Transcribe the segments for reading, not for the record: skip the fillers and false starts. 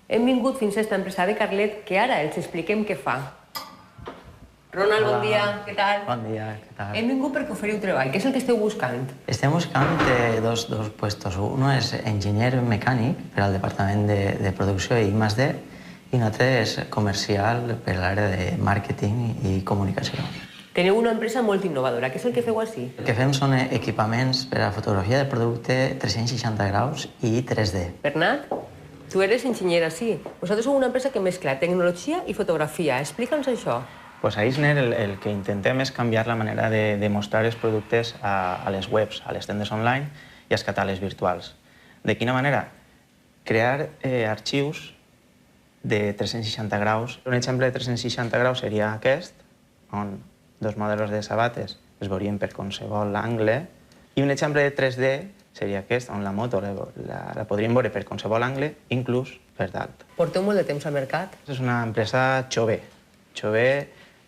Hem vingut fins a esta empresa de Carlet que ara els expliquem què fa. Ronald, bon dia, què tal? Bon dia, què tal? Hem vingut perquè oferiu treball. Què és el que esteu buscant? Estem buscant dos puestos. Uno és enginyer mecànic per al departament de producció i I+D i un altre és comercial per a l'àrea de màrqueting i comunicació. Teniu una empresa molt innovadora. Què és el que feu així? El que fem són equipaments per a fotografia de producte 360 graus i 3D. Bernat, tu eres enginyer així. Vosaltres sou una empresa que mescla tecnologia i fotografia. Explica'ns això. Pues a Eisner el que intentem és canviar la manera de mostrar els productes a les webs, a les tendes online i als catàlegs virtuals. De quina manera? Crear arxius de 360 graus. Un exemple de 360 graus seria aquest, on dos models de sabates es veurien per qualsevol angle, i un exemple de 3D seria aquest, on la moto la podríem veure per qualsevol angle, inclús per dalt. Porteu molt de temps al mercat? És una empresa jove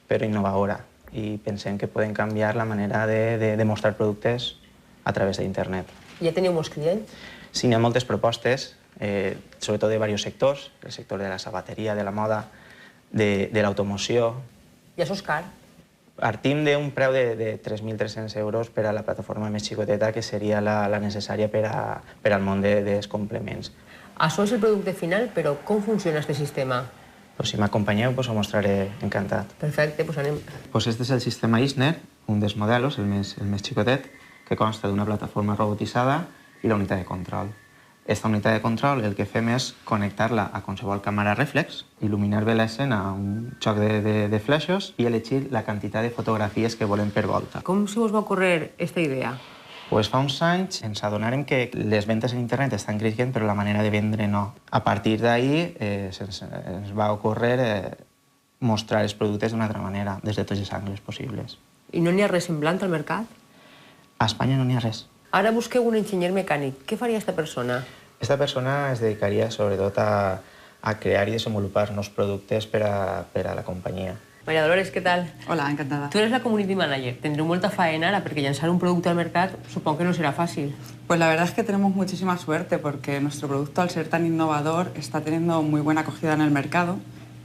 però innovadora, i pensem que podem canviar la manera de mostrar productes a través d'internet. Ja teniu molts clients? Sí, n'hi ha moltes propostes, sobretot de diversos sectors, el sector de la sabateria, de la moda, de l'automoció. I això és car? Partim d'un preu de 3.300 euros per a la plataforma més xicoteta, que seria la necessària per al món dels complements. Això és el producte final, però com funciona aquest sistema? Si m'acompanyeu, ho mostraré encantat. Perfecte, doncs anem. Este és el sistema Eisner, un dels models, el més xicotet, que consta d'una plataforma robotitzada i la unitat de control. Esta unitat de control el que fem és connectar-la a qualsevol càmera reflex, il·luminar bé l'escena amb un xoc de flaixos i elegir la quantitat de fotografies que volem per volta. Com se us va ocórrer aquesta idea? Fa uns anys ens adonarem que les ventes en internet estan creixent, però la manera de vendre no. A partir d'ahir ens va ocórrer mostrar els productes d'una altra manera, des de tots els angles possibles. I no n'hi ha res semblant al mercat? A Espanya no n'hi ha res. Ara busqueu un enginyer mecànic. Què faria aquesta persona? Esta persona es dedicaria sobretot a crear i desenvolupar nous productes per a la companyia. María Dolores, ¿qué tal? Hola, encantada. Tú eres la community manager. Tendré molta faena ahora porque lanzar un producto al mercado supongo que no será fácil. Pues la verdad es que tenemos muchísima suerte porque nuestro producto, al ser tan innovador, está teniendo muy buena acogida en el mercado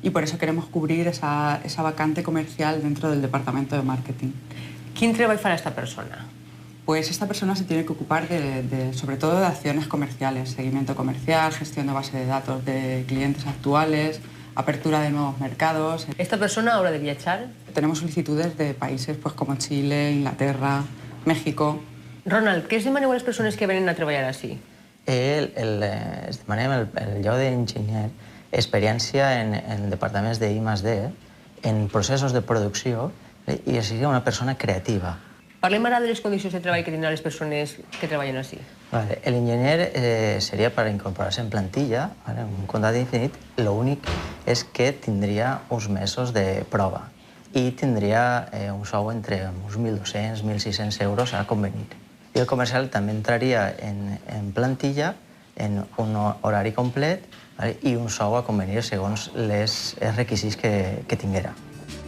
y por eso queremos cubrir esa vacante comercial dentro del departamento de marketing. ¿Quién treball farà esta persona? Pues esta persona se tiene que ocupar sobre todo de acciones comerciales, seguimiento comercial, gestión de base de datos de clientes actuales, apertura de nuevos mercados. ¿Esta persona haurà de viatjar? Tenemos solicitudes de países pues, como Chile, Inglaterra, México. Ronald, què es demaneu a les persones que venen a treballar així? Es demanem el lloc d'enginyer, experiència en departaments de I+D, en processos de producció i sigui una persona creativa. Parlem ara de les condicions de treball que tindran les persones que treballen així. L'enginyer seria per incorporar-se en plantilla, un contracte indefinit. L'únic és que tindria uns mesos de prova i tindria un sou entre uns 1.200 i 1.600 euros a convenir. I el comercial també entraria en plantilla, en un horari complet i un sou a convenir segons els requisits que tinguera.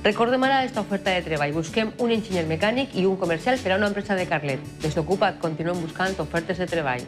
Recordem ara aquesta oferta de treball. Busquem un enginyer mecànic i un comercial per a una empresa de Carlet. Desocupa't, continuem buscant ofertes de treball.